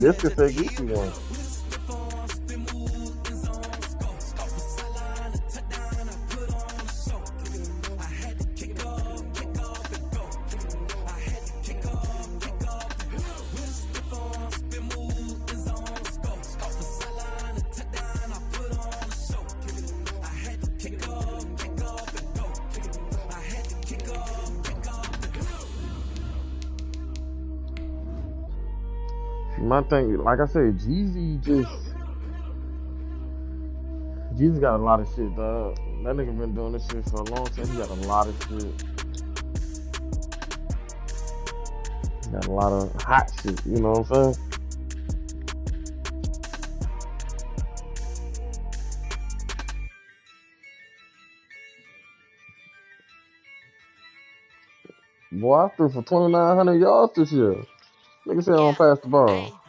This could take easy one. My thing, like I said, Jeezy got a lot of shit, dog. That nigga been doing this shit for a long time. He got a lot of shit. He got a lot of hot shit, you know what I'm saying? Boy, I threw for 2,900 yards this year. Nigga said I don't pass the ball.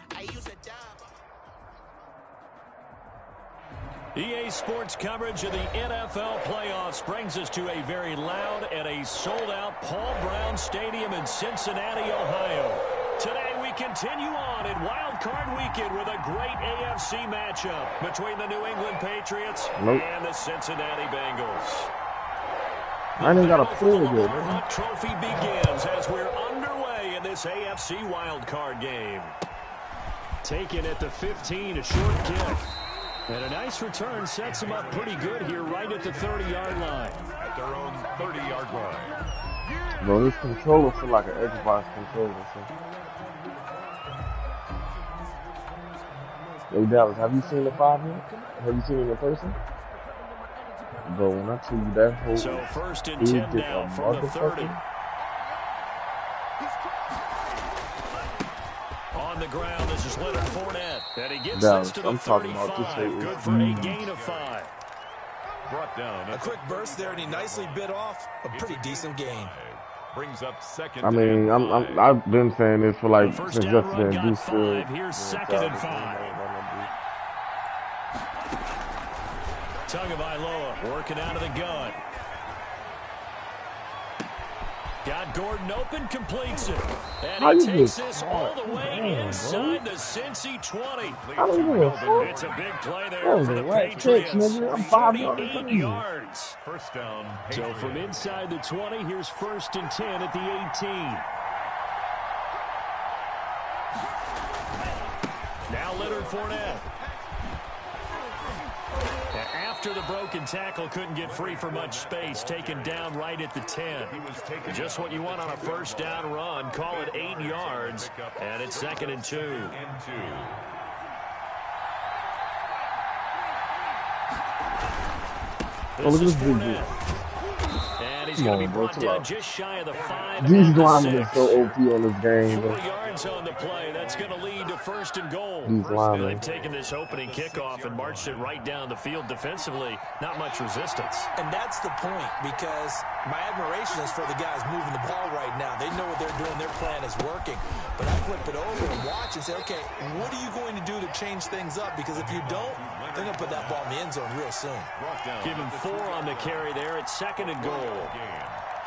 EA Sports coverage of the NFL playoffs brings us to a very loud and a sold-out Paul Brown Stadium in Cincinnati, Ohio. Today we continue on in Wild Card Weekend with a great AFC matchup between the New England Patriots and the Cincinnati Bengals. I ain't even got a pull yet. The trophy begins as we're underway in this AFC Wild Card game. Taken at the 15, a short kick. And a nice return sets them up pretty good here right at the 30-yard line. At their own 30-yard line. Bro, this controller feel like an Xbox controller. So. Hey, Dallas, have you seen the 5 minutes? Have you seen it in person? Bro, when I tell you that whole... So first and 10 now from the 30. On the ground, this is Leonard Fournette. And he gets this to the 35. Good for a gain of 5. Brought down. A quick burst there, and he nicely bit off a pretty decent gain. Brings up second. I mean, I've been saying this for like since yesterday. Got 5. Here's second and 5. Tagovailoa working out of the gun. Got Gordon open, completes it. And he takes this all the way inside the Cincy 20. It's a big play there for the Patriots. 38 yards. First down. So from inside the 20, here's first and 10 at the 18. Now Leonard Fournette. After the broken tackle, couldn't get free for much space, taken down right at the 10. Just what you want on a first down run. Call it 8 yards, and it's second and 2. This is Fournette. And he's going to be brought down just shy of the 5. These linemen are so OP on this game. 4 yards on the play. That's going to lead to first and goal. These linemen. They've taken this opening kickoff and marched it right down the field defensively. Not much resistance. And that's the point, because my admiration is for the guys moving the ball right now. They know what they're doing. Their plan is working. But I flip it over and watch and say, okay, what are you going to do to change things up? Because if you don't, they're going to put that ball in the end zone real soon. Give him 4 on the carry there. It's second and goal.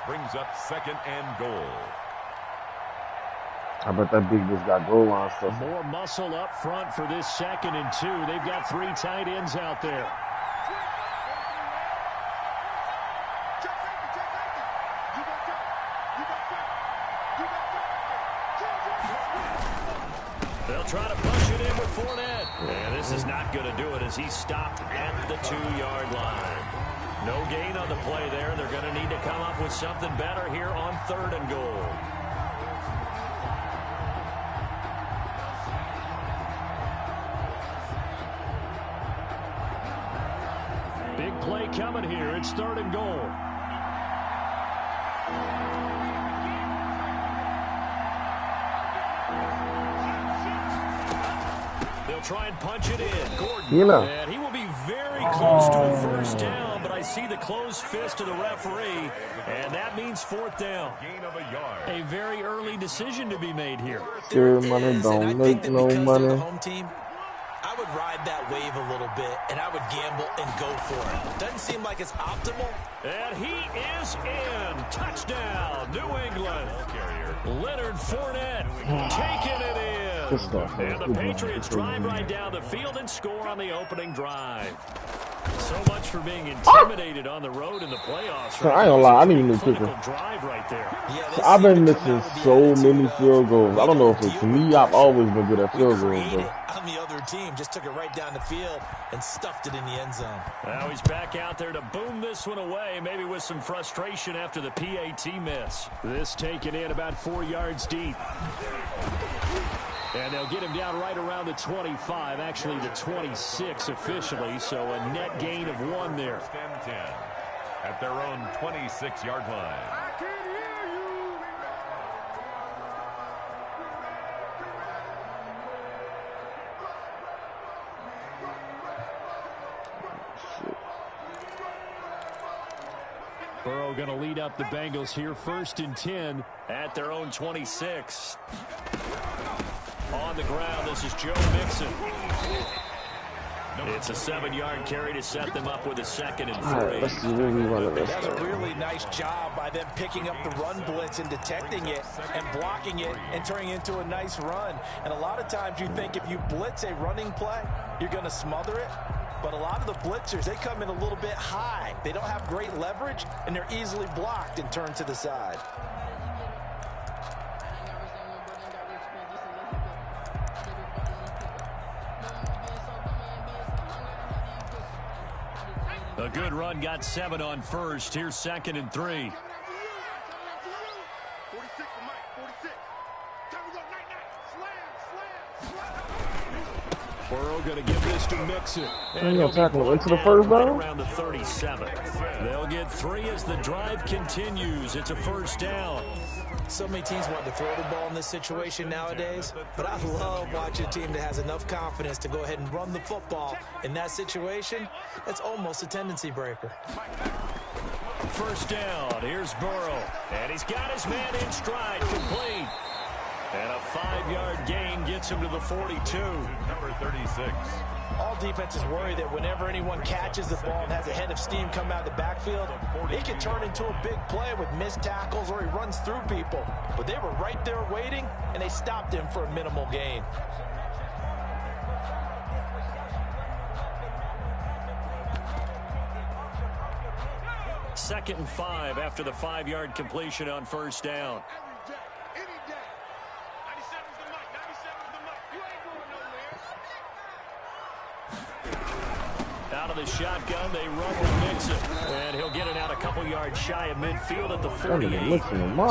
Brings up second and goal. I bet that big just got goal line stuff. More muscle up front for this second and 2. They've got 3 tight ends out there. They'll try to push it in with Fournette. And this is not going to do it as he's stopped at the 2-yard line. No gain on the play there. They're going to need to come up with something better here on third and goal. Big play coming here. It's third and goal. They'll try and punch it in. Gordon. And he will be very close to a first down, but I see the closed fist of the referee, and that means fourth down. A very early decision to be made here. Sure, money don't make no money. Home team, I would ride that wave a little bit, and I would gamble and go for it. Doesn't seem like it's optimal. And he is in. Touchdown, New England. Leonard Fournette taking it in. Good stuff, man. And the Good Patriots job. drive right down the field and score on the opening drive. So much for being intimidated on the road in the playoffs. So I ain't gonna lie, I need a new kicker. Drive right there. Yeah, So I've been missing so many field goals. I don't know if it's me. I've always been good at field goals, though. On the other team, just took it right down the field and stuffed it in the end zone. Now he's back out there to boom this one away, maybe with some frustration after the PAT miss. This taken in about 4 yards deep. And they'll get him down right around the 25, actually the 26 officially, so a net gain of 1 there. First and 10 at their own 26-yard line. Burrow going to lead up the Bengals here, 1st and 10 at their own 26. On the ground, this is Joe Mixon. It's a 7-yard carry to set them up with a 2nd and 3. All right, let's see where we run this. That's a really nice job by them picking up the run blitz and detecting it and blocking it and turning it into a nice run. And a lot of times you think if you blitz a running play, you're going to smother it. But a lot of the blitzers, they come in a little bit high. They don't have great leverage, and they're easily blocked and turned to the side. A good run, got 7 on 1st. Here's 2nd and 3. Burrow going to give this to Mixon. And he'll tackle him into the first down. Around the 37. They'll get 3 as the drive continues. It's a 1st down. So many teams want to throw the ball in this situation nowadays, but I love watching a team that has enough confidence to go ahead and run the football. In that situation, that's almost a tendency breaker. 1st down. Here's Burrow. And he's got his man in stride, complete. And a 5-yard gain gets him to the 42. Number 36. All defenses worry that whenever anyone catches the ball and has a head of steam come out of the backfield, it can turn into a big play with missed tackles or he runs through people. But they were right there waiting, and they stopped him for a minimal gain. Second and 5 after the 5-yard completion on 1st down. Out of the shotgun, they run with Mixon. And he'll get it out a couple yards shy of midfield at the 48.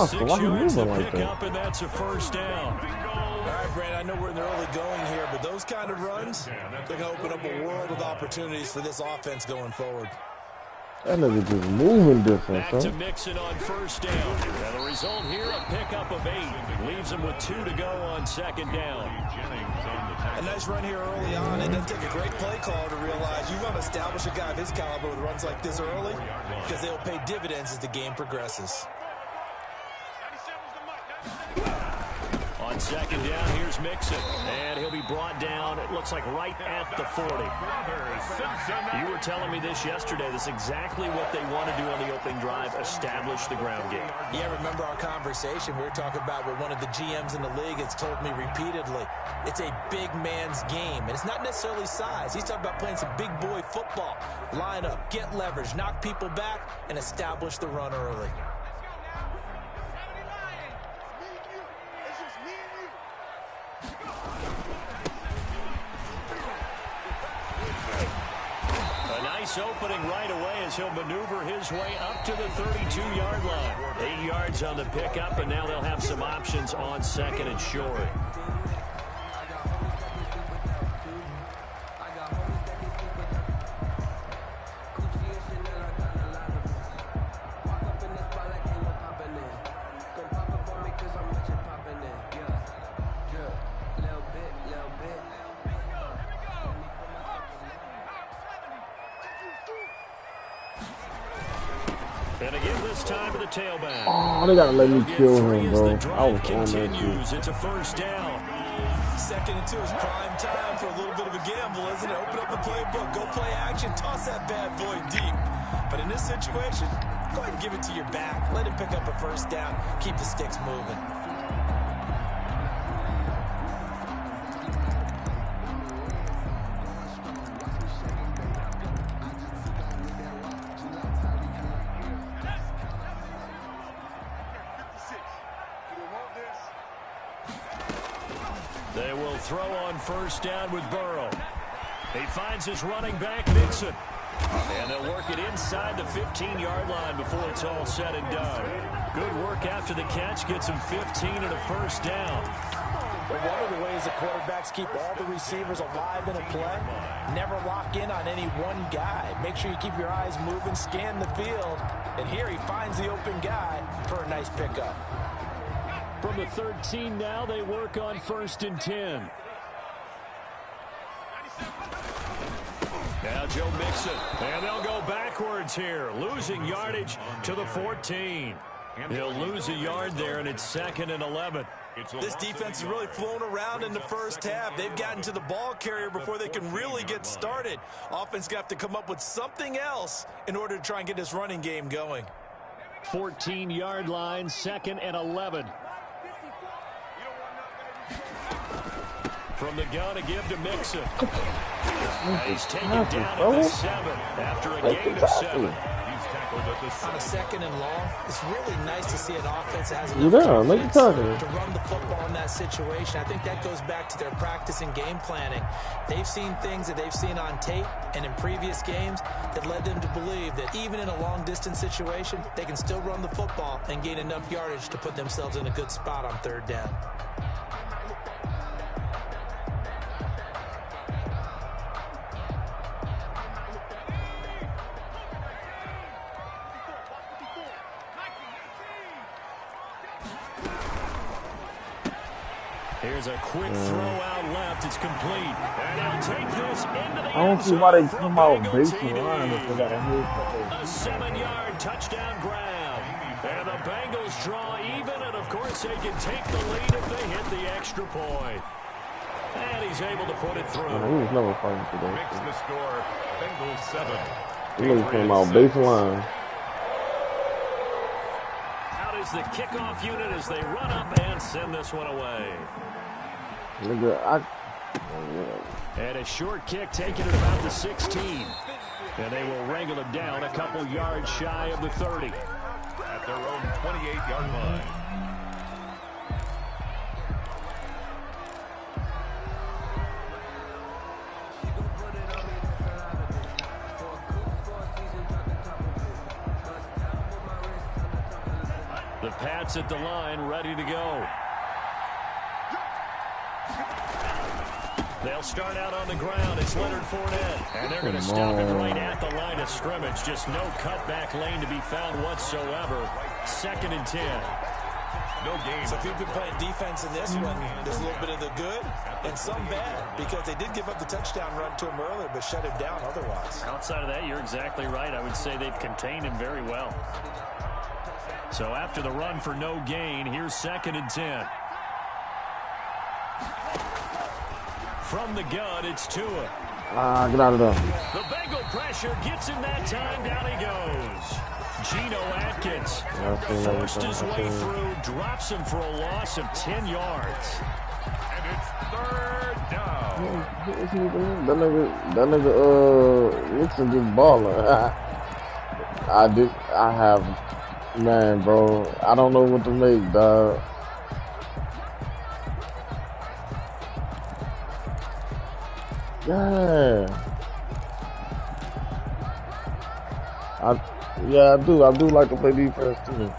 6 yards to pick up, and that's a 1st down. All right, Brandon, I know we're in the early going here, but those kind of runs, they're going to open up a world of opportunities for this offense going forward. That nigga just moving different, Back to Mixon on 1st down. And the result here, a pickup of 8. Leaves him with 2 to go on 2nd down. A nice run here early on. It doesn't take a great play call to realize you want to establish a guy of his caliber with runs like this early because they'll pay dividends as the game progresses. On 2nd down, here's Mixon. And he'll be brought down, it looks like right at the 40. You were telling me this yesterday. This is exactly what they want to do on the opening drive, establish the ground game. Yeah, remember our conversation? We were talking about what one of the GMs in the league has told me repeatedly. It's a big man's game, and it's not necessarily size. He's talking about playing some big boy football. Line up, get leverage, knock people back, and establish the run early. Opening right away as he'll maneuver his way up to the 32-yard line. 8 yards on the pickup, and now they'll have some options on 2nd and short. And again this time to the tailback. Oh, they gotta let me kill him, bro. I was on that shit. It's a 1st down. 2nd and 2 is prime time for a little bit of a gamble, isn't it? Open up the playbook, go play action, toss that bad boy deep. But in this situation, go ahead and give it to your back. Let him pick up a 1st down. Keep the sticks moving. They will throw on first down with Burrow. He finds his running back, Mixon. And they'll work it inside the 15-yard line before it's all said and done. Good work after the catch. Gets him 15 and a first down. But one of the ways the quarterbacks keep all the receivers alive in a play, never lock in on any one guy. Make sure you keep your eyes moving, scan the field. And here he finds the open guy for a nice pickup. From the 13 now, they work on 1st and 10. Now Joe Mixon, and they'll go backwards here, losing yardage to the 14. He'll lose a yard there, and it's 2nd and 11. This defense has really flown around in the first half. They've gotten to the ball carrier before they can really get started. Offense got to come up with something else in order to try and get this running game going. 14-yard line, 2nd and 11. From the gun to give to Mixon. He's taken down at the 7 after a gain of 7. On a 2nd and long, it's really nice to see an offense that has enough to run the football in that situation. I think that goes back to their practice and game planning. They've seen things that they've seen on tape and in previous games that led them to believe that even in a long-distance situation, they can still run the football and gain enough yardage to put themselves in a good spot on 3rd down. Here's a quick throw out left. It's complete. And he'll take this into the I don't see why they come out basing line if they got a hit. A 7-yard touchdown grab. And the Bengals draw even, and of course they can take the lead if they hit the extra point. And he's able to put it through. He was never fighting today. Makes the score Bengals 7. He really came out baseline. Out is the kickoff unit as they run up and send this one away. And a short kick taken at about the 16. And they will wrangle him down a couple yards shy of the 30. At their own 28-yard line. The Pats at the line, ready to go. They'll start out on the ground. It's Leonard Fournette. And they're going to stop it right at the line of scrimmage. Just no cutback lane to be found whatsoever. 2nd and 10. No game. So if you've been playing defense in this one, there's a little bit of the good and some bad, because they did give up the touchdown run to him earlier, but shut him down otherwise. Outside of that, you're exactly right. I would say they've contained him very well. So after the run for no gain, here's 2nd and 10. From the gun, it's Tua. Get out of there. The Bengal pressure gets him that time. Down he goes. Geno Atkins forced his way through, drops him for a loss of 10 yards. And it's 3rd down. That nigga, Nixon just balling. Man, bro, I don't know what to make, dog. Yeah. I do like to play defense too.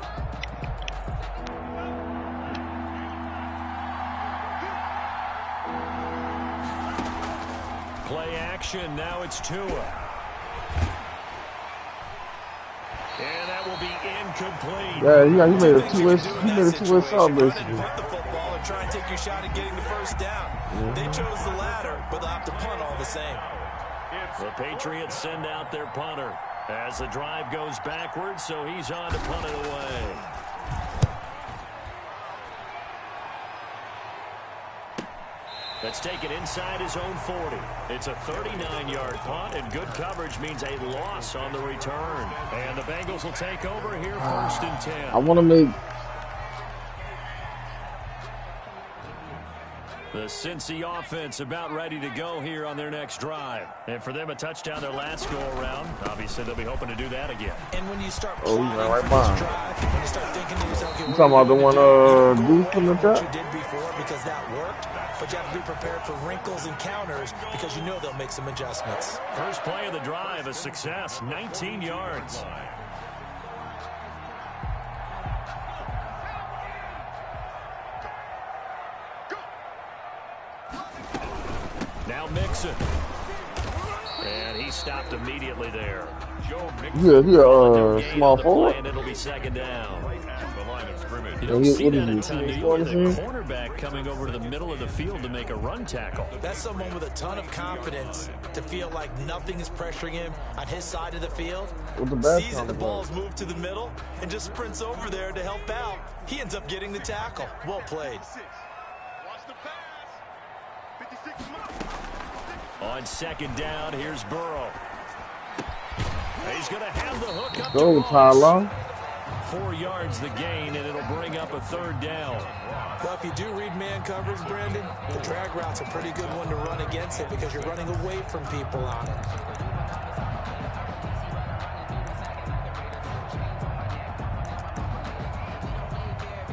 Play action, now it's Tua. And that will be incomplete. Yeah, he made a two-way shot, basically. Put the football and try and take your shot at getting the first down. They chose the latter, but they'll have to punt all the same. The Patriots send out their punter as the drive goes backwards, so he's on to punt it away. That's taken inside his own 40. It's a 39-yard punt, and good coverage means a loss on the return. And the Bengals will take over here 1st and 10. I want to make... The Cincy offense about ready to go here on their next drive. And for them, a touchdown their last go-around. Obviously, they'll be hoping to do that again. And when you start he's right for behind. this drive, when you start thinking to yourself, okay, You talking about the one, Goose from the top? what you did before, because that worked. but you have to be prepared for wrinkles and counters because you know they'll make some adjustments. First play of the drive, a success, 19 yards. Now Mixon. And he stopped immediately there. Yeah, small forward. And it'll be second down. The line of scrimmage. You don't see that a ton, do you? The cornerback coming over to the middle of the field to make a run tackle. That's someone with a ton of confidence to feel like nothing is pressuring him on his side of the field. Sees that the ball's moved to the middle and just sprints over there to help out. He ends up getting the tackle. Well played. On second down, here's Burrow. He's going to have the hook up. Go, Tyler. 4 yards the gain, and it'll bring up a third down. Well, if you do read man coverage, Brandon, the drag route's a pretty good one to run against it because you're running away from people on it.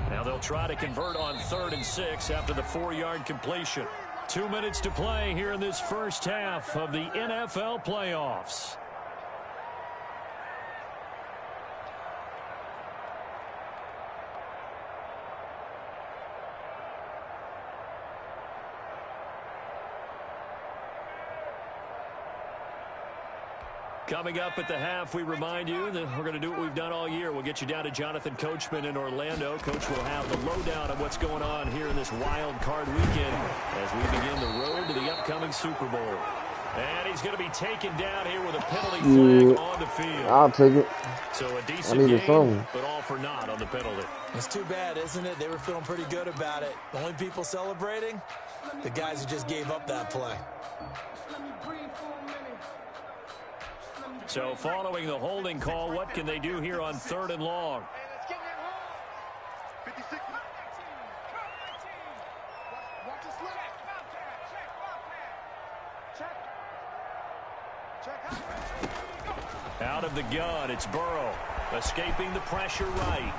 Now they'll try to convert on 3rd and 6 after the 4-yard completion. 2 minutes to play here in this first half of the NFL playoffs. Coming up at the half, we remind you that we're going to do what we've done all year. We'll get you down to Jonathan Coachman in Orlando. Coach will have the lowdown of what's going on here in this wild card weekend as we begin the road to the upcoming Super Bowl. And he's going to be taken down here with a penalty flag on the field. I'll take it. So a decent game, but all for naught on the penalty. It's too bad, isn't it? They were feeling pretty good about it. The only people celebrating, the guys who just gave up that play. So following the holding call, what can they do here on 3rd and long? Out of the gun, it's Burrow, escaping the pressure right.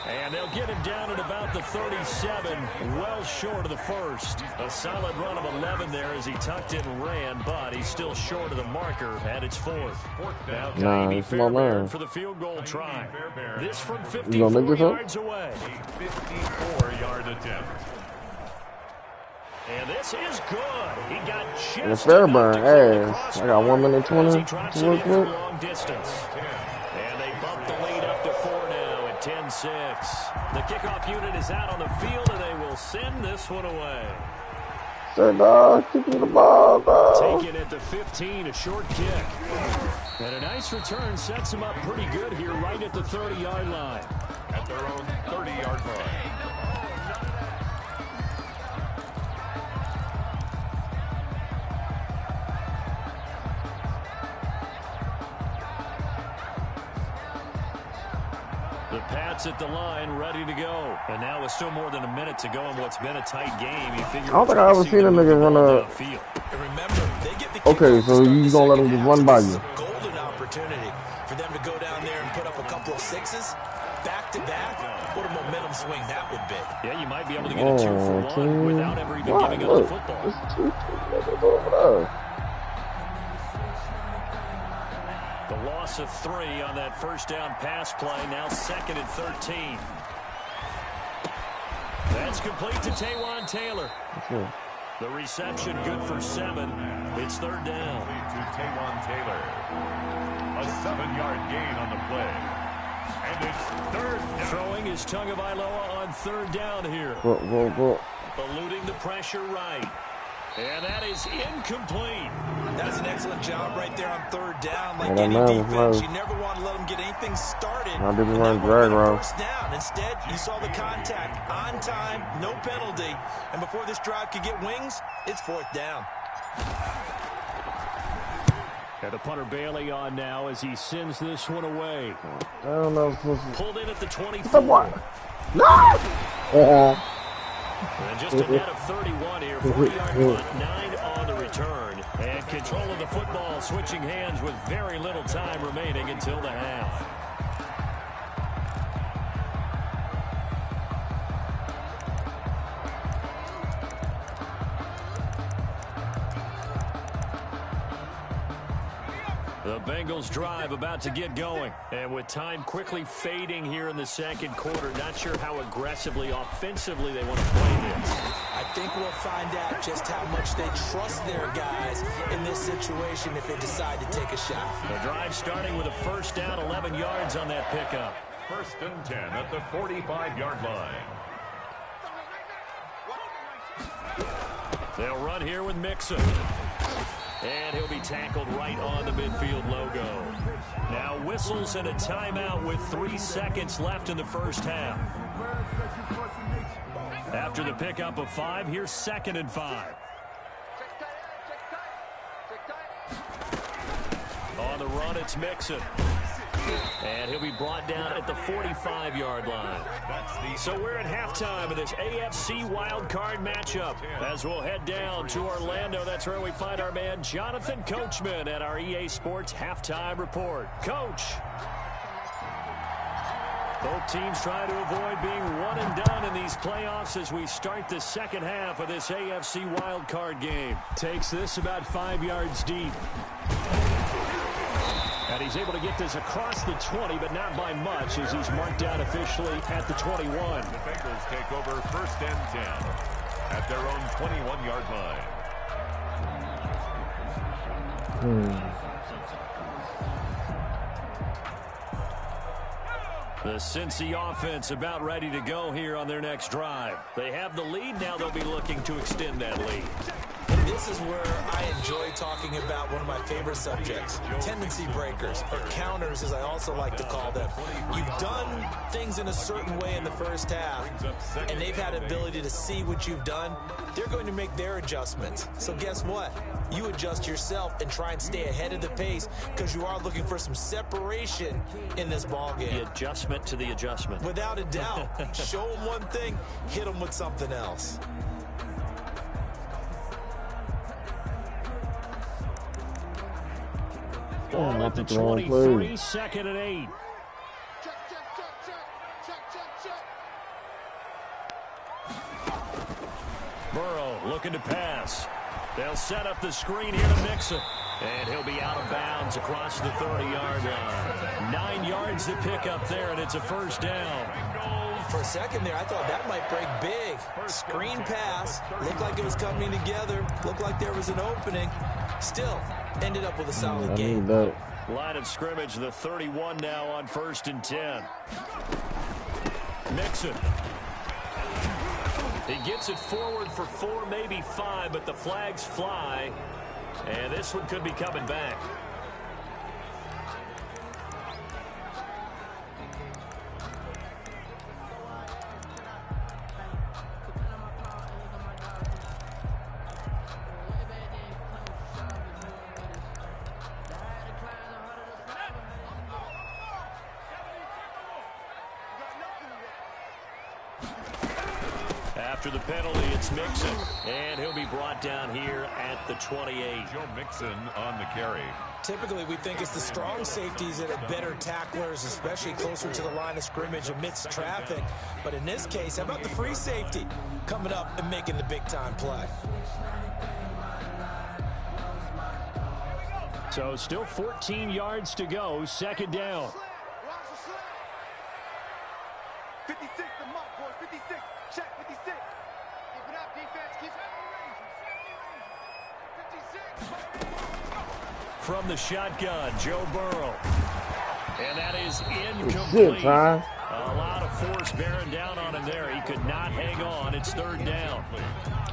And they'll get him down at about the 37, well short of the first. A solid run of 11 there as he tucked in and ran, but he's still short of the marker, and it's 4th. Now Kaimi Fairbairn for the field goal try. This from 54 yards away. A 54-yard attempt. And this is good. He got just Fairbairn ass. I got 1 minute 20 to work with. Long distance. And they bump the lead up to 4 now at 10-6. The kickoff unit is out on the field, and they will send this one away. Keep the ball, dog. Taken at the 15, a short kick. And a nice return sets them up pretty good here right at the 30-yard line. At their own 30-yard line. The Pats at the line, ready to go. And now with still more than a minute to go in what's been a tight game, you figure... I don't think I ever seen a nigga run a... Okay, so you gonna let him just run by you. Golden opportunity for them to go down there and put up a couple of sixes. Back to back. What a momentum swing that would be. Yeah, you might be able to get a 2-for-1 without ever even giving up the football. It's 2 over there. The loss of 3 on that first down pass play. Now 2nd and 13. That's complete to Taywan Taylor. The reception good for 7. It's 3rd down. To Taywan Taylor. A 7-yard gain on the play. And it's 3rd down. Throwing is Tagovailoa on 3rd down here. Eluding the pressure right. And that is incomplete. That's an excellent job right there on 3rd down. Like any defense, you never want to let them get anything started. I didn't run drag route. First down. Instead, you saw the contact on time, no penalty. And before this drive could get wings, it's 4th down. And the punter Bailey on now as he sends this one away. I don't know. Pulled in at the 24. No! And just a net of 31 here, 40-yard punt, 9 on the return. And control of the football switching hands with very little time remaining until the half. The Bengals drive about to get going. And with time quickly fading here in the second quarter, not sure how aggressively, offensively they want to play this. I think we'll find out just how much they trust their guys in this situation if they decide to take a shot. The drive starting with a first down, 11 yards on that pickup. 1st and 10 at the 45-yard line. They'll run here with Mixon. And he'll be tackled right on the midfield logo. Now whistles and a timeout with 3 seconds left in the first half. After the pickup of 5, here's 2nd and 5. On the run, it's Mixon. And he'll be brought down at the 45-yard line. So we're at halftime of this AFC wildcard matchup. As we'll head down to Orlando, that's where we find our man Jonathan Coachman at our EA Sports Halftime Report. Coach. Both teams try to avoid being one and done in these playoffs as we start the second half of this AFC wildcard game. Takes this about 5 yards deep. And he's able to get this across the 20, but not by much, as he's marked down officially at the 21. The Bengals take over 1st and 10 at their own 21-yard line. The Cincy offense about ready to go here on their next drive. They have the lead. Now they'll be looking to extend that lead. This is where I enjoy talking about one of my favorite subjects, tendency breakers, or counters as I also like to call them. You've done things in a certain way in the first half, and they've had ability to see what you've done. They're going to make their adjustments. So guess what? You adjust yourself and try and stay ahead of the pace because you are looking for some separation in this ball game. The adjustment to the adjustment. Without a doubt. Show them one thing, hit them with something else. Ball at the 23, 2nd and 8. Burrow looking to pass. They'll set up the screen here to Mixon. And he'll be out of bounds across the 30-yard line. 9 yards to pick up there, and it's a first down. For a second there, I thought that might break big. Screen pass. Looked like it was coming together. Looked like there was an opening. Still, ended up with a solid game. Line of scrimmage, the 31 now on 1st and 10. Mixon. He gets it forward for 4, maybe 5, but the flags fly. And this one could be coming back. After the penalty, it's Mixon, and he'll be brought down here at the 28. Joe Mixon on the carry. Typically, we think it's the strong safeties that are better tacklers, especially closer to the line of scrimmage amidst traffic. But in this case, how about the free safety coming up and making the big-time play? So still 14 yards to go, 2nd down. 56, the mark, boys, 56. Check 56. Keep it up, defense. Keep it 56. From the shotgun, Joe Burrow. And that is incomplete. A lot of force bearing down on him there. He could not hang on. It's 3rd down.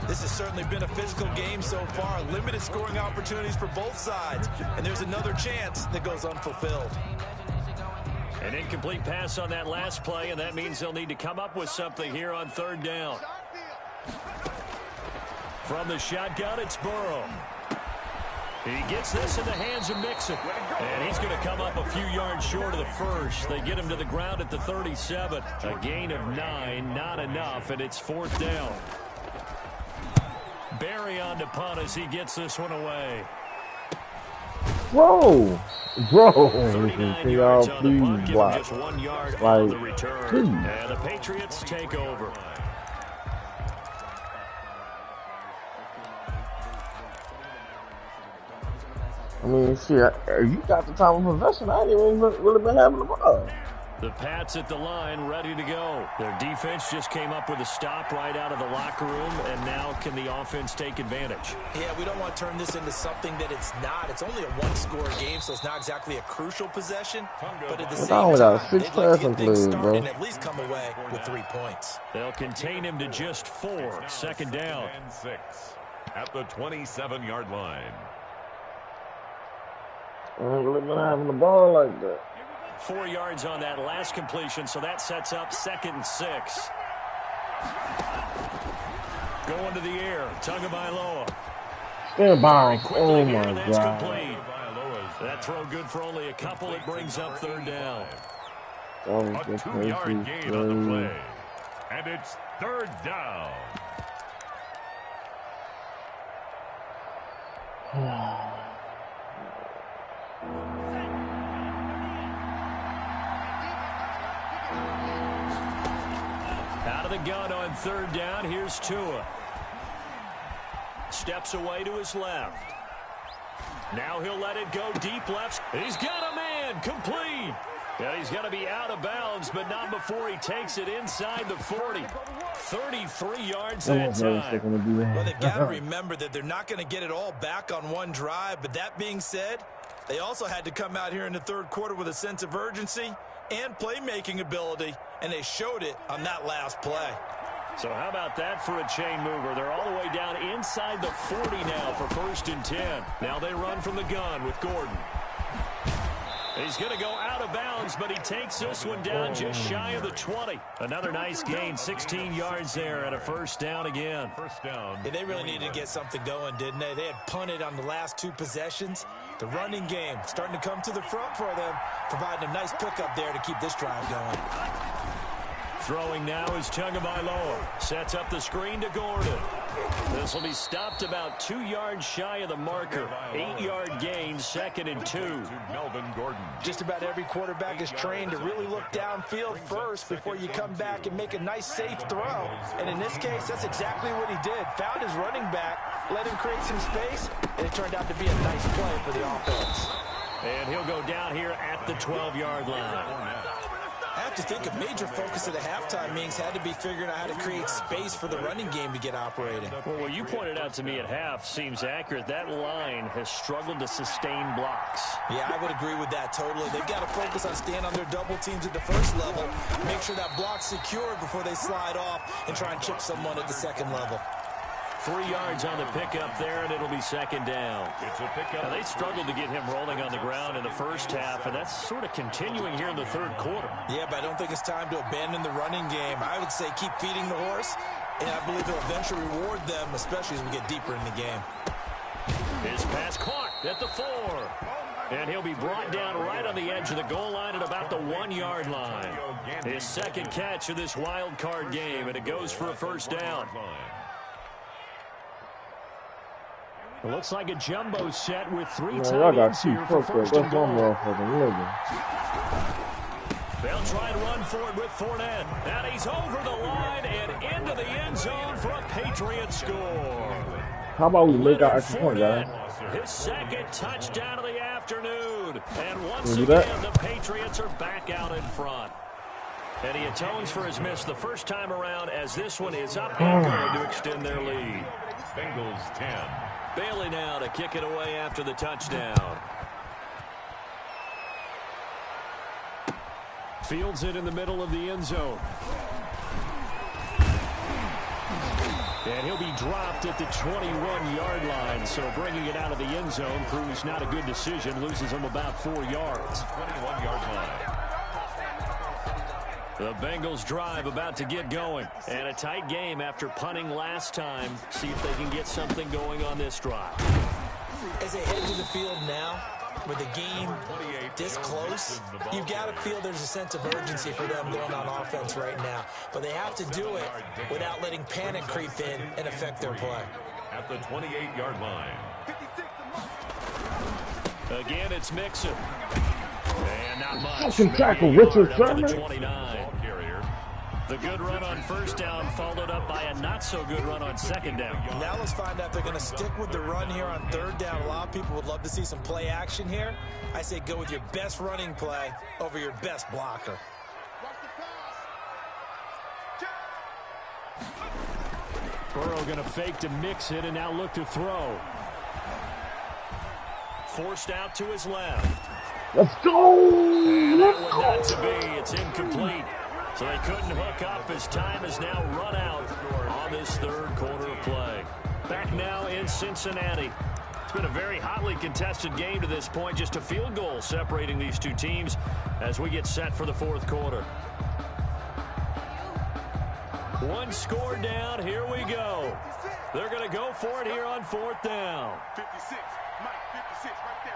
This has certainly been a physical game so far. Limited scoring opportunities for both sides. And there's another chance that goes unfulfilled. An incomplete pass on that last play, and that means they'll need to come up with something here on 3rd down. From the shotgun, it's Burrow. He gets this in the hands of Mixon. And he's going to come up a few yards short of the first. They get him to the ground at the 37. A gain of 9, not enough, and it's 4th down. Barry on to punt as he gets this one away. Whoa! Bro, 39 yards on the punt, give him just 1 yard on the return. And the Patriots take over. I mean, shit, you got the time of possession. I ain't even really been having the ball. The Pats at the line, ready to go. Their defense just came up with a stop right out of the locker room, and now can the offense take advantage? Yeah, we don't want to turn this into something that it's not. It's only a one-score game, so it's not exactly a crucial possession. But at the same time, they'd like to get things started and at least come away with 3 points. They'll contain him to just 4. Second down. And 6 at the 27-yard line. I ain't really been having the ball like that. 4 yards on that last completion, so that sets up 2nd and 6. Going to the air, Tagovailoa. Stand by. Oh, Here, my and that's God. complete. That throw good for only a couple. It brings up 3rd down. That was A just 2-yard crazy. gain on the play. And it's 3rd down. Out of the gun on 3rd down. Here's Tua. Steps away to his left. Now he'll let it go deep left. He's got a man. Complete. And he's going to be out of bounds, but not before he takes it inside the 40. 33 yards that time. Well, they've got to remember that they're not going to get it all back on one drive. But that being said, they also had to come out here in the 3rd quarter with a sense of urgency and playmaking ability, and they showed it on that last play. So how about that for a chain mover? They're all the way down inside the 40 now for 1st and 10. Now they run from the gun with Gordon. He's going to go out of bounds, but he takes this one down just shy of the 20. Another nice gain, 16 yards there, and a 1st down again. 1st down. Yeah, they really needed to get something going, didn't they? They had punted on the last 2 possessions. The running game starting to come to the front for them, providing a nice pickup there to keep this drive going. Throwing now is Tagovailoa. Sets up the screen to Gordon. This will be stopped about 2 yards shy of the marker. 8-yard gain, 2nd and 2. Melvin Gordon. Just about every quarterback is trained to really look downfield first before you come back and make a nice, safe throw. And in this case, that's exactly what he did. Found his running back, let him create some space, and it turned out to be a nice play for the offense. And he'll go down here at the 12-yard line. I have to think a major focus of the halftime meetings had to be figuring out how to create space for the running game to get operating. Well, what you pointed out to me at half seems accurate. That line has struggled to sustain blocks. Yeah, I would agree with that totally. They've got to focus on staying on their double teams at the 1st level, make sure that block's secured before they slide off and try and chip someone at the 2nd level. 3 yards on the pickup there, and it'll be 2nd down. It's a pickup. Now, they struggled to get him rolling on the ground in the 1st half, and that's sort of continuing here in the 3rd quarter. Yeah, but I don't think it's time to abandon the running game. I would say keep feeding the horse, and I believe it'll eventually reward them, especially as we get deeper in the game. His pass caught at the 4. And he'll be brought down right on the edge of the goal line at about the 1-yard line. His 2nd catch of this wild card game, and it goes for a 1st down. It looks like a jumbo set with 3 tight ends here for 1st and goal. They'll try and run for it with Fournette. And he's over the line and into the end zone for a Patriots score. How about we make our extra point, guys? His 2nd touchdown of the afternoon. And once again, the Patriots are back out in front. And he atones for his miss the 1st time around as this one is up and going to extend their lead. Bengals 10. Bailey now to kick it away after the touchdown. Fields it in the middle of the end zone. And he'll be dropped at the 21-yard line. So bringing it out of the end zone proves not a good decision. Loses him about 4 yards. 21-yard line. The Bengals drive about to get going. And a tight game after punting last time. See if they can get something going on this drive. As they head to the field now, with the game this close, you've got to feel there's a sense of urgency for them going on offense right now. But they have to do it without letting panic creep in and affect their play. At the 28-yard line. Again, it's Mixon. And not much. Fucking tackle, Richard Sherman. Sherman. The The good run on first down followed up by a not-so-good run on second down. Now let's find out if they're going to stick with the run here on third down. A lot of people would love to see some play action here. I say go with your best running play over your best blocker. Burrow going to fake to mix it and now look to throw. Forced out to his left. Let's go! And that one not to be. It's incomplete. So they couldn't hook up as time is now run out on this third quarter of play. Back now in Cincinnati. It's been a very hotly contested game to this point. Just a field goal separating these two teams as we get set for the fourth quarter. One score down. Here we go. They're going to go for it here on fourth down. 56. Mike, 56. Right there.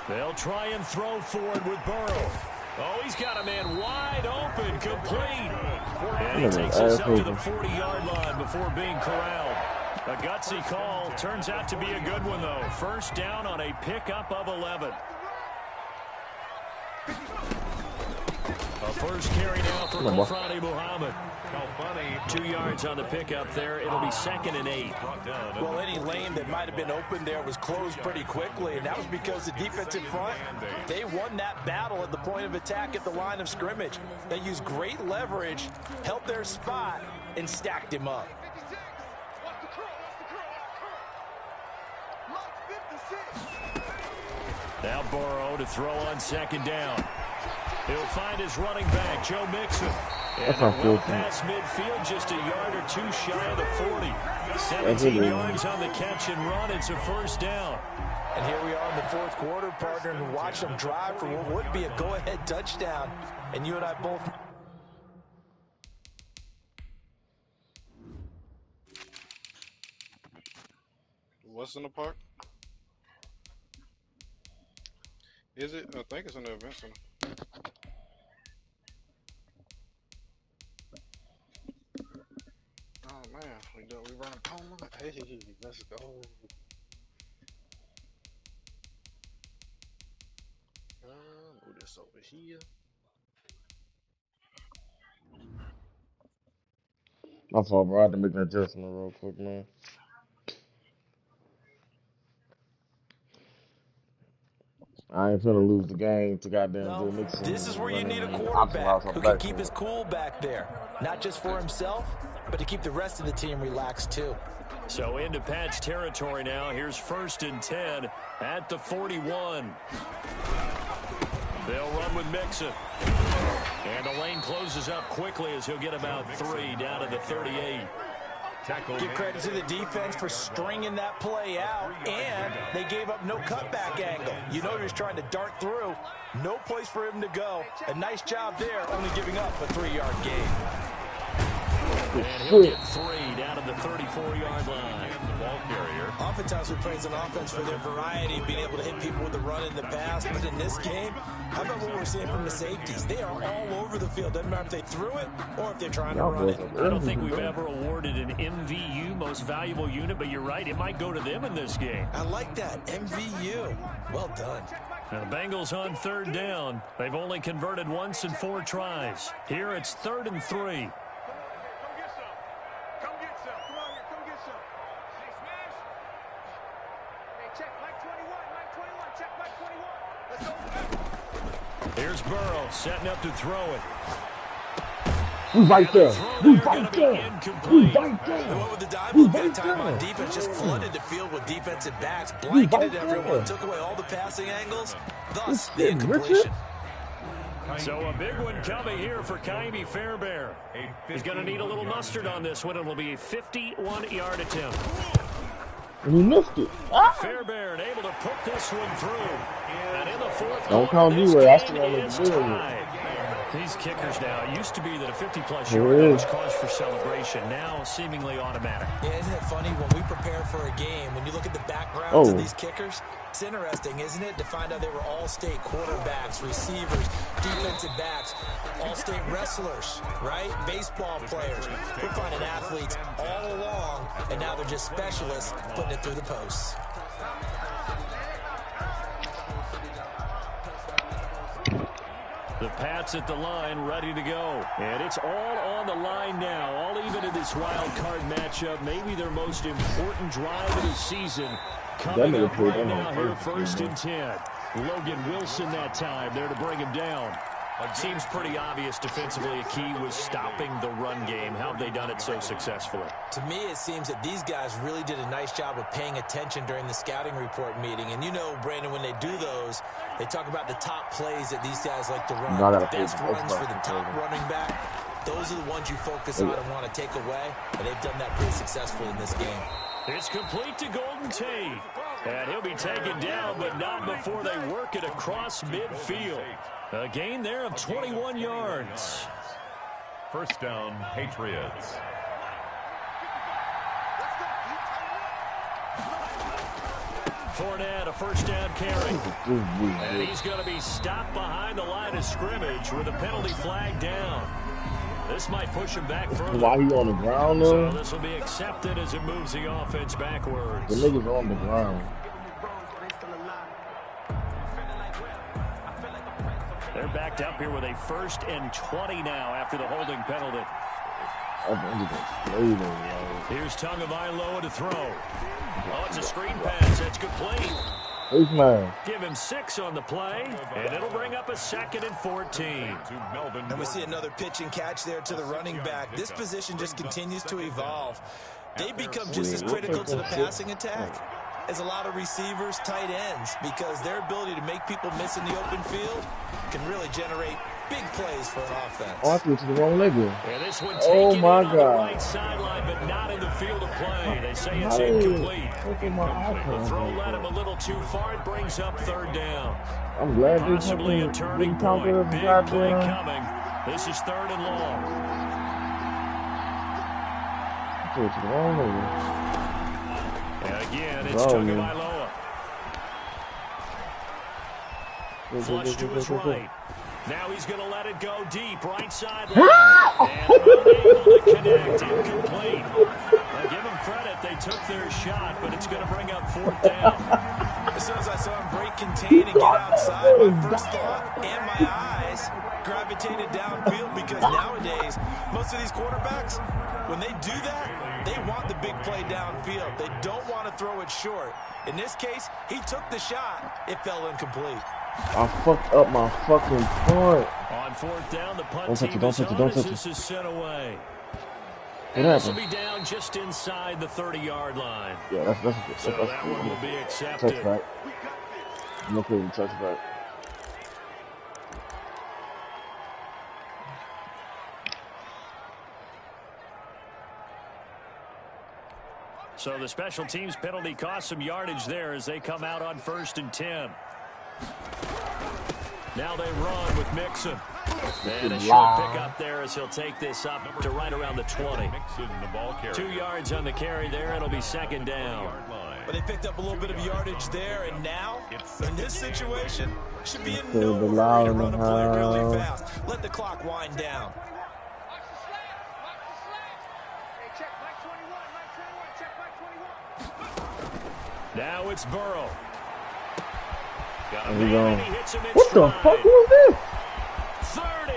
They'll try and throw forward with Burrow. Oh, he's got a man wide open, complete. And he takes us up to the 40-yard line before being corralled. A gutsy call. Turns out to be a good one, though. First down on a pickup of 11. A first carry now for Kofrani Muhammad. 2 yards on the pickup there. It'll be 2nd and 8. Well, any lane that might have been open there was closed pretty quickly, and that was because the defensive front, they won that battle at the point of attack at the line of scrimmage. They used great leverage, held their spot, and stacked him up. Now Burrow to throw on second down. He'll find his running back, Joe Mixon. And well past midfield, just a yard or two shy of the 40. 17 yards on the catch and run. It's a first down. And here we are in the fourth quarter, partner, and watch them drive for what would be a go-ahead touchdown. And you and I both... What's in the park? Is it? I think it's in the event center. Oh man, we run a coma. Hey, let's go. Move this over here. My fault, bro. I had to make an adjustment real quick, man. I ain't finna lose the game to goddamn Joe Mixon. This is where you need a quarterback who can keep his cool back there. Not just for himself, but to keep the rest of the team relaxed too. So into Pat's territory now. Here's 1st and 10 at the 41. They'll run with Mixon. And the lane closes up quickly as he'll get about 3 down to the 38. Give credit to the defense for stringing that play out, and they gave up no cutback angle. You know, he's trying to dart through. No place for him to go. A nice job there, only giving up a 3-yard gain. And he'll get 3 down to the 34-yard line. The ball carrier. Oftentimes we praise an offense for their variety, being able to hit people with the run in the pass. But in this game, how about what we're seeing from the safeties? They are all over the field. Doesn't matter if they threw it or if they're trying to run it. I don't think we've ever awarded an MVU, most valuable unit, but you're right. It might go to them in this game. I like that. MVU. Well done. Now the Bengals on 3rd down. They've only converted once in 4 tries. Here it's 3rd and 3. Here's Burrow setting up to throw it. We right there. We right there. We right there. And what with the dive look that time on defense, just flooded the field with defensive backs, blanketed everyone, took away all the passing angles, thus the incompletion. So a big one coming here for Kaimi Fairbairn. He's going to need a little mustard on this one. It'll be a 51-yard attempt. And he missed it. Fairbairn able to put this one through. And in the fourth Don't quarter, call me way. I still want to do it. These kickers now, it used to be that a 50-plus yard was cause for celebration. Now seemingly automatic. Yeah, isn't it funny when we prepare for a game, when you look at the backgrounds of these kickers, it's interesting, isn't it, to find out they were all-state quarterbacks, receivers, defensive backs, all-state wrestlers, right? Baseball players. We're finding athletes all along, and now they're just specialists putting it through the posts. The Pats at the line, ready to go. And it's all on the line now, all even in this wild card matchup. Maybe their most important drive of the season coming up right now here, 1st and 10. Logan Wilson that time there to bring him down. Seems pretty obvious defensively. A key was stopping the run game. How have they done it so successfully? To me, it seems that these guys really did a nice job of paying attention during the scouting report meeting. And you know, Brandon, when they do those, they talk about the top plays that these guys like to run. The best runs for the top running back. Those are the ones you focus on and want to take away. And they've done that pretty successfully in this game. It's complete to Golden Tate. And he'll be taken down, but not before they work it across midfield. A gain there of 21 yards. 1st down, Patriots. Fournette, a 1st down carry. And he's going to be stopped behind the line of scrimmage with a penalty flag down. This might push him back further. Why he on the ground, though? So this will be accepted as it moves the offense backwards. The niggas on the ground. They're backed up here with a 1st and 20 now after the holding penalty. Here's Tagovailoa to throw. Oh, it's a screen pass. That's complete. Give him 6 on the play, and it'll bring up a 2nd and 14. And we see another pitch and catch there to the running back. This position just continues to evolve. They become just as critical to the passing attack as a lot of receivers, tight ends, because their ability to make people miss in the open field can really generate big plays for an offense. Oh, I threw it to the wrong nigga. And this one taken on the right sideline, but not in the field of play. They say it's incomplete. The throw led him a little too far. It brings up 3rd down. I'm glad possibly a turning point. Big play coming. This is 3rd and long. I threw it to the wrong nigga. And again, it's Tagovailoa. Flush to his right. Now he's going to let it go deep, right sideline. And unable to connect, incomplete. I'll give them credit, they took their shot, but it's going to bring up 4th down. As soon as I saw him break contain and get outside, my first thought and my eyes gravitated downfield, because nowadays, most of these quarterbacks, when they do that, they want the big play downfield. They don't want to throw it short. In this case, he took the shot. It fell incomplete. I fucked up my fucking punt. On 4th down, the punt team is on as this is sent away. And this will be down just inside the 30-yard line. Yeah, that's that one will be accepted. Touchback. I'm okay with touchback. So the special teams penalty cost some yardage there as they come out on 1st and 10. Now they run with Mixon. And a short pickup there as he'll take this up to right around the 20. 2 yards on the carry there. It'll be 2nd down. But they picked up a little bit of yardage there, and now, in this situation, should be in no hurry to run a play really fast. Let the clock wind down. Now it's Burrow. There we go. What the fuck was this? 30.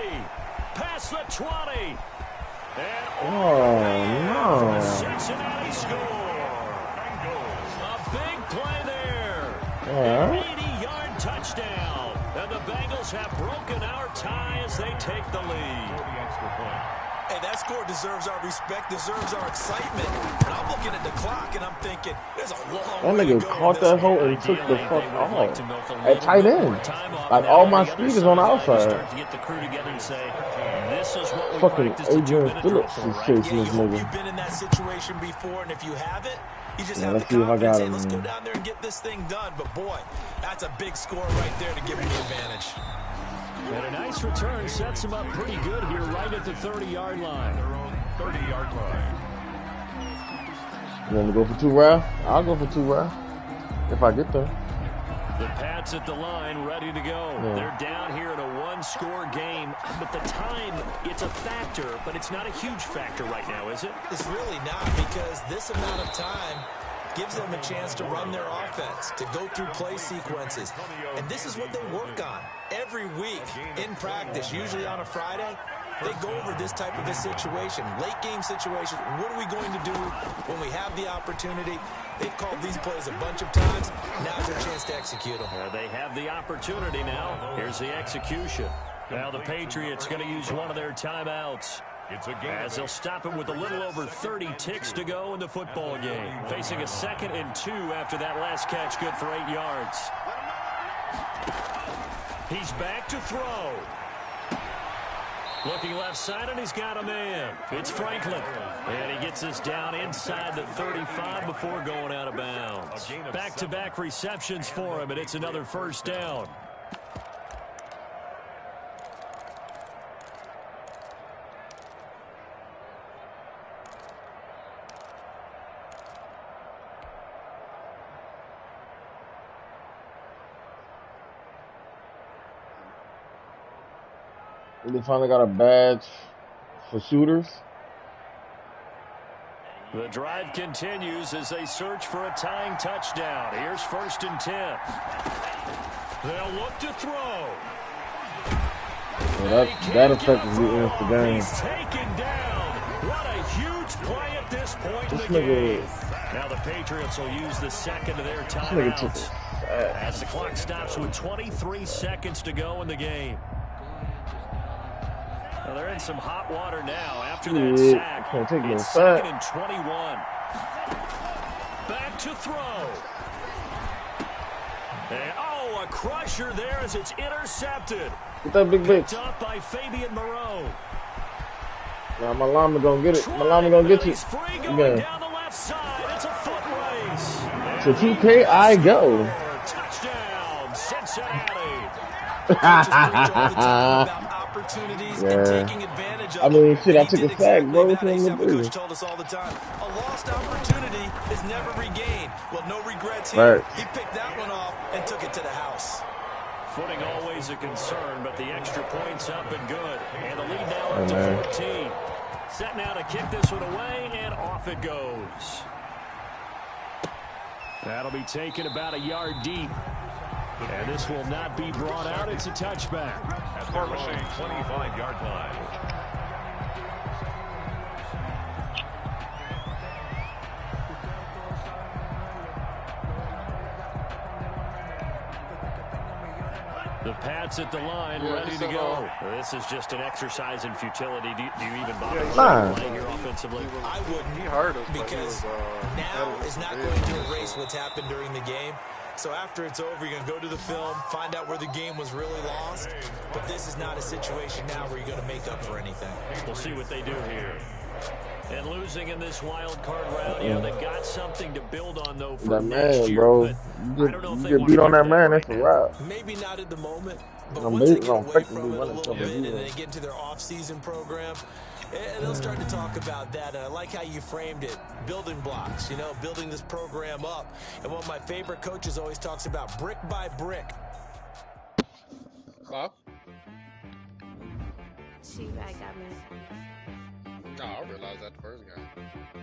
Past the 20. And no. Cincinnati score. A big play there. An 80-yard touchdown. And the Bengals have broken our tie as they take the lead. Hey, that score deserves our respect, deserves our excitement. And I'm looking at the clock and I'm thinking, there's a long way to go. That nigga caught that hole and took the fuck off. At tight end. Like, all my speed is on the outside. Fucking Adrian Phillips is chasing this nigga. You've been in that situation before, and if you haven't, you just have let's the see if I confidence. got Hey, him. let's go down there and get this thing done. But boy, that's a big score right there to give him the advantage. And a nice return sets him up pretty good here right at the 30-yard line. Their own 30-yard line. You want me to go for 2, Ralph? I'll go for 2, Ralph. If I get there. The Pats at the line, ready to go. Yeah. They're down here in a one-score game, but the time, it's a factor, but it's not a huge factor right now, is it? It's really not, because this amount of time, gives them a chance to run their offense, to go through play sequences. And this is what they work on every week in practice, usually on a Friday. They go over this type of a situation, late game situation. What are we going to do when we have the opportunity? They've called these plays a bunch of times. Now's their chance to execute them. They have the opportunity now. Here's the execution. Now the Patriots going to use one of their timeouts, as they'll stop it with a little over 30 ticks to go in the football game. Facing a 2nd and 2 after that last catch, good for 8 yards. He's back to throw. Looking left side, and he's got a man. It's Franklin. And he gets this down inside the 35 before going out of bounds. Back-to-back receptions for him, and it's another first down. They finally got a badge for shooters. The drive continues as they search for a tying touchdown. Here's 1st and 10. They'll look to throw. Well, that effectively ends the game. He's taken down. What a huge play at this point in the game. Now the Patriots will use the 2nd of their timeouts as the clock stops with 23 seconds to go in the game. Well, they're in some hot water now after that sack. It's 2nd and 21. Back to throw. And, a crusher there as it's intercepted. Get that big bitch. Picked up by Fabian Moreau. Now my llama gonna get it. My llama gonna get you. He's free going down the left side. It's a foot race. So 2K, I go. Touchdown, Cincinnati. Opportunities and taking advantage of I mean, shit, I he took did a sack, exactly bro. that. What's He's wrong what with Coach you? told us all the time. A lost opportunity is never regained. Well, no regrets here. Right. He picked that one off and took it to the house. Footing always a concern, but the extra points up and good. And the lead now up to 14. Set now to kick this one away, and off it goes. That'll be taken about a yard deep. And this will not be brought out. It's a touchback. At their own 25-yard line. The Pats at the line, ready to go. This is just an exercise in futility. Do you even bother playing here offensively? I wouldn't. He hurt us because now is not going to erase what's happened during the game. So after it's over, you're going to go to the film, find out where the game was really lost. But this is not a situation now where you're going to make up for anything. We'll see what they do here. And losing in this wild card round, they've got something to build on, though, for That next man, year. bro. But I don't know if You they get want beat to on that man, right that's a now. wrap. Maybe not at the moment, but I'm once they get basing on away effectively from it a running little something bit and either. they get into their off-season program, and they'll start to talk about that. And I like how you framed it, building blocks, building this program up. And one of my favorite coaches always talks about brick by brick. Bob? She, I got me. No, I realized that the first guy.